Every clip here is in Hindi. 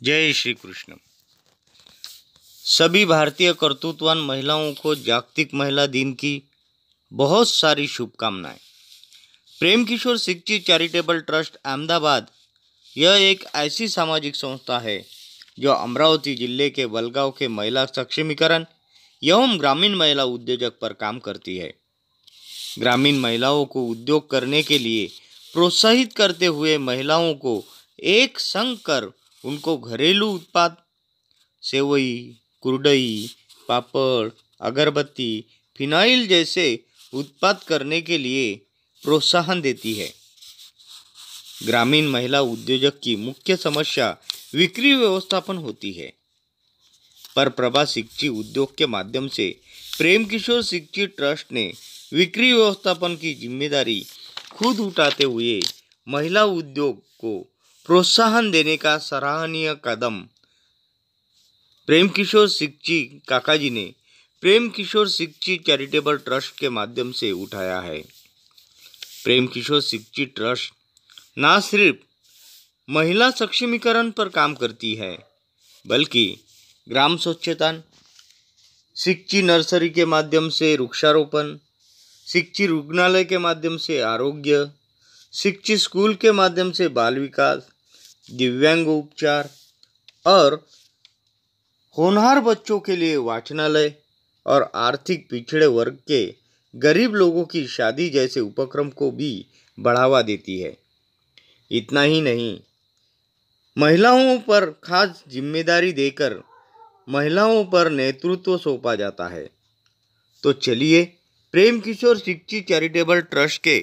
जय श्री कृष्ण। सभी भारतीय कर्तृत्ववान महिलाओं को जागतिक महिला दिन की बहुत सारी शुभकामनाएं। प्रेम किशोर सिक्ची चैरिटेबल ट्रस्ट अहमदाबाद यह एक ऐसी सामाजिक संस्था है जो अमरावती जिले के वलगांव के महिला सक्षमीकरण एवं ग्रामीण महिला उद्योजक पर काम करती है। ग्रामीण महिलाओं को उद्योग करने के लिए प्रोत्साहित करते हुए महिलाओं को एक संग कर उनको घरेलू उत्पाद सेवई, कुरडई, पापड़, अगरबत्ती, फिनाइल जैसे उत्पाद करने के लिए प्रोत्साहन देती है। ग्रामीण महिला उद्योजक की मुख्य समस्या बिक्री व्यवस्थापन होती है, पर प्रभा सिक्ची उद्योग के माध्यम से प्रेम किशोर सिक्ची ट्रस्ट ने बिक्री व्यवस्थापन की जिम्मेदारी खुद उठाते हुए महिला उद्योग को प्रोत्साहन देने का सराहनीय कदम प्रेम किशोर सिक्ची काकाजी ने प्रेम किशोर सिक्ची चैरिटेबल ट्रस्ट के माध्यम से उठाया है। प्रेम किशोर सिक्ची ट्रस्ट न सिर्फ महिला सक्षमीकरण पर काम करती है, बल्कि ग्राम स्वच्छता, सिक्ची नर्सरी के माध्यम से वृक्षारोपण, सिक्ची रुग्णालय के माध्यम से आरोग्य, सिक्ची स्कूल के माध्यम से बाल विकास, दिव्यांग उपचार और होनहार बच्चों के लिए वाचनालय और आर्थिक पिछड़े वर्ग के गरीब लोगों की शादी जैसे उपक्रम को भी बढ़ावा देती है। इतना ही नहीं, महिलाओं पर खास जिम्मेदारी देकर महिलाओं पर नेतृत्व सौंपा जाता है। तो चलिए प्रेम किशोर सिक्ची चैरिटेबल ट्रस्ट के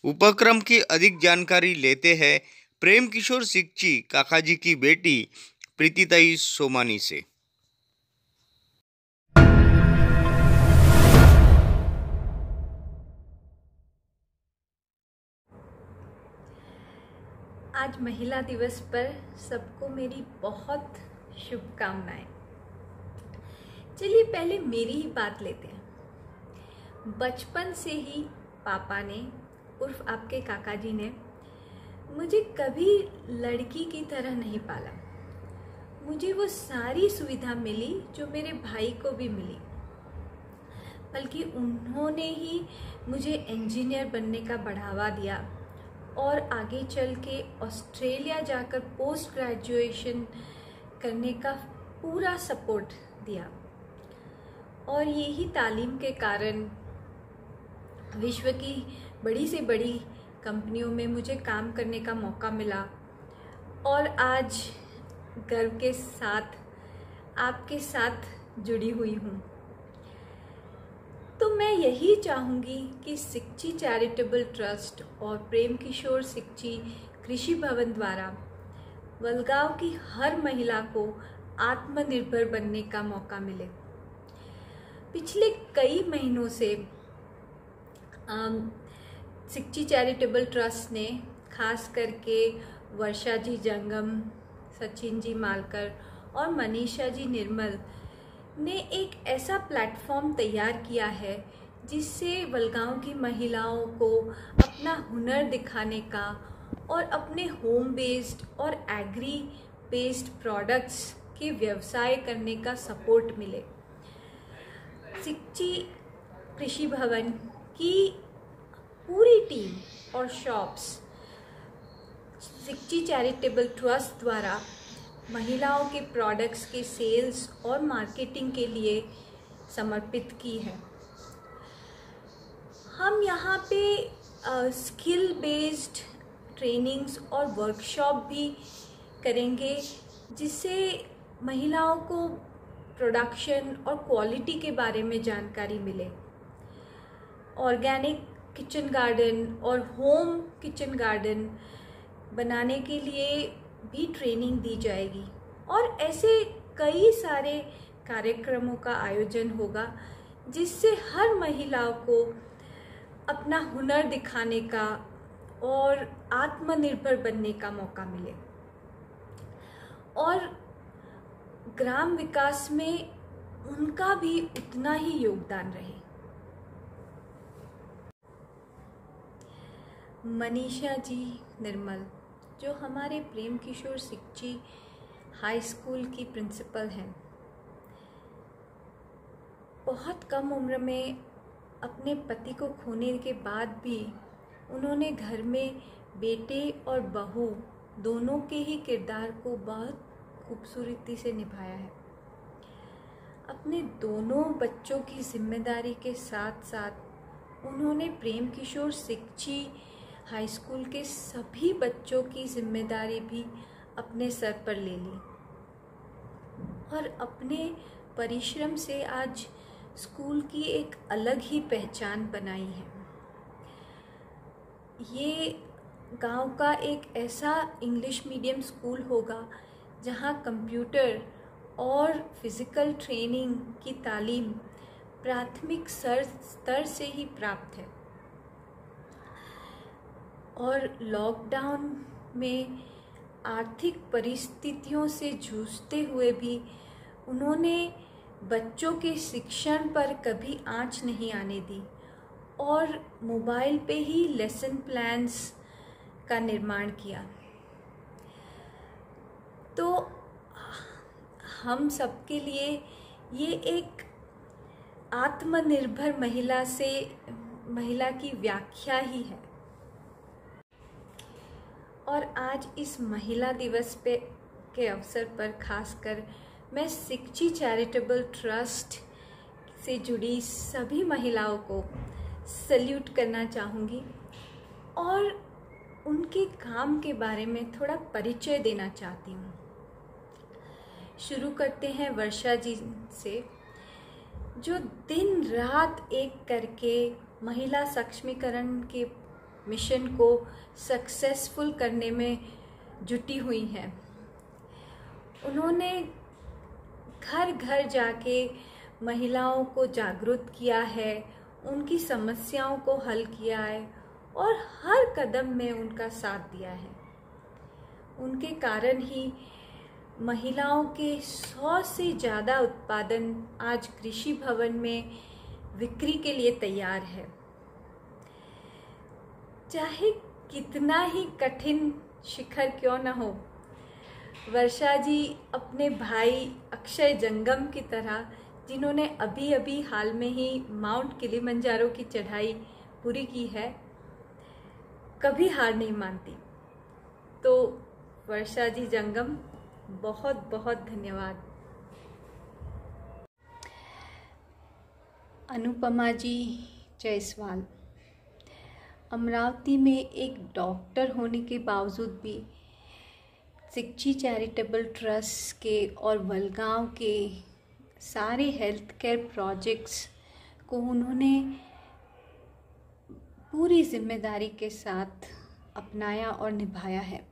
उपक्रम की अधिक जानकारी लेते हैं प्रेम किशोर सिक्ची काकाजी की बेटी प्रीतिताई सोमानी से। आज महिला दिवस पर सबको मेरी बहुत शुभकामनाएं। चलिए पहले मेरी ही बात लेते हैं। बचपन से ही पापा ने उर्फ आपके काका जी ने मुझे कभी लड़की की तरह नहीं पाला। मुझे वो सारी सुविधा मिली जो मेरे भाई को भी मिली, बल्कि उन्होंने ही मुझे इंजीनियर बनने का बढ़ावा दिया और आगे चल के ऑस्ट्रेलिया जाकर पोस्ट ग्रेजुएशन करने का पूरा सपोर्ट दिया। और यही तालीम के कारण विश्व की बड़ी से बड़ी कंपनियों में मुझे काम करने का मौका मिला और आज गर्व के साथ आपके साथ जुड़ी हुई हूँ। तो मैं यही चाहूँगी कि सिक्ची चैरिटेबल ट्रस्ट और प्रेम किशोर सिक्ची कृषि भवन द्वारा वलगांव की हर महिला को आत्मनिर्भर बनने का मौका मिले। पिछले कई महीनों से सिक्ची चैरिटेबल ट्रस्ट ने खास करके वर्षा जी जंगम, सचिन जी मालकर और मनीषा जी निर्मल ने एक ऐसा प्लेटफॉर्म तैयार किया है जिससे वलगांव की महिलाओं को अपना हुनर दिखाने का और अपने होम बेस्ड और एग्री बेस्ड प्रोडक्ट्स के व्यवसाय करने का सपोर्ट मिले। सिक्ची कृषि भवन की पूरी टीम और शॉप्स सिक्ची चैरिटेबल ट्रस्ट द्वारा महिलाओं के प्रोडक्ट्स के सेल्स और मार्केटिंग के लिए समर्पित की है। हम यहाँ पे स्किल बेस्ड ट्रेनिंग्स और वर्कशॉप भी करेंगे जिससे महिलाओं को प्रोडक्शन और क्वालिटी के बारे में जानकारी मिले। ऑर्गेनिक किचन गार्डन और होम किचन गार्डन बनाने के लिए भी ट्रेनिंग दी जाएगी और ऐसे कई सारे कार्यक्रमों का आयोजन होगा जिससे हर महिलाओं को अपना हुनर दिखाने का और आत्मनिर्भर बनने का मौका मिले और ग्राम विकास में उनका भी उतना ही योगदान रहे। मनीषा जी निर्मल जो हमारे प्रेम किशोर सिक्ची हाई स्कूल की प्रिंसिपल हैं। बहुत कम उम्र में अपने पति को खोने के बाद भी उन्होंने घर में बेटे और बहू दोनों के ही किरदार को बहुत खूबसूरती से निभाया है। अपने दोनों बच्चों की जिम्मेदारी के साथ साथ उन्होंने प्रेम किशोर सिक्ची हाई स्कूल के सभी बच्चों की जिम्मेदारी भी अपने सर पर ले ली और अपने परिश्रम से आज स्कूल की एक अलग ही पहचान बनाई है। ये गांव का एक ऐसा इंग्लिश मीडियम स्कूल होगा जहां कंप्यूटर और फिज़िकल ट्रेनिंग की तालीम प्राथमिक स्तर से ही प्राप्त है। और लॉकडाउन में आर्थिक परिस्थितियों से जूझते हुए भी उन्होंने बच्चों के शिक्षण पर कभी आंच नहीं आने दी और मोबाइल पे ही लेसन प्लान्स का निर्माण किया। तो हम सबके लिए ये एक आत्मनिर्भर महिला की व्याख्या ही है। और आज इस महिला दिवस के अवसर पर खासकर मैं सिक्ची चैरिटेबल ट्रस्ट से जुड़ी सभी महिलाओं को सल्यूट करना चाहूँगी और उनके काम के बारे में थोड़ा परिचय देना चाहती हूँ। शुरू करते हैं वर्षा जी से, जो दिन रात एक करके महिला सक्षमीकरण के मिशन को सक्सेसफुल करने में जुटी हुई हैं। उन्होंने घर घर जाके महिलाओं को जागरूक किया है, उनकी समस्याओं को हल किया है और हर कदम में उनका साथ दिया है। उनके कारण ही महिलाओं के 100 से ज़्यादा उत्पादन आज कृषि भवन में बिक्री के लिए तैयार है। चाहे कितना ही कठिन शिखर क्यों न हो, वर्षा जी अपने भाई अक्षय जंगम की तरह, जिन्होंने अभी अभी हाल में ही माउंट किलिमंजारो की चढ़ाई पूरी की है, कभी हार नहीं मानती। तो वर्षा जी जंगम, बहुत बहुत धन्यवाद। अनुपमा जी जायसवाल, अमरावती में एक डॉक्टर होने के बावजूद भी सिक्ची चैरिटेबल ट्रस्ट के और वलगांव के सारे हेल्थ केयर प्रोजेक्ट्स को उन्होंने पूरी जिम्मेदारी के साथ अपनाया और निभाया है।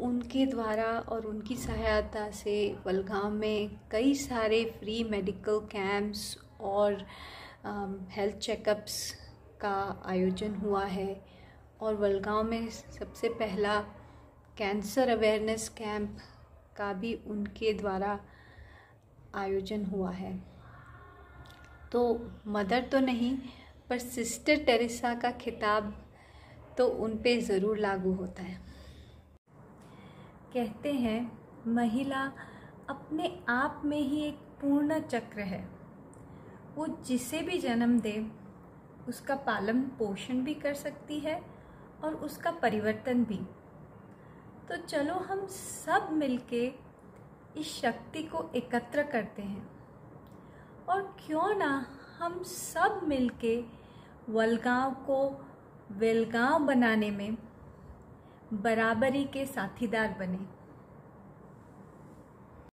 उनके द्वारा और उनकी सहायता से वलगांव में कई सारे फ्री मेडिकल कैंप्स और हेल्थ चेकअप्स का आयोजन हुआ है और वलगांव में सबसे पहला कैंसर अवेयरनेस कैंप का भी उनके द्वारा आयोजन हुआ है। तो मदर तो नहीं, पर सिस्टर टेरेसा का खिताब तो उन पे ज़रूर लागू होता है। कहते हैं महिला अपने आप में ही एक पूर्ण चक्र है। वो जिसे भी जन्म दे उसका पालन पोषण भी कर सकती है और उसका परिवर्तन भी। तो चलो हम सब मिलके इस शक्ति को एकत्र करते हैं और क्यों ना हम सब मिलके वलगांव को वेलगांव बनाने में बराबरी के साथीदार बने।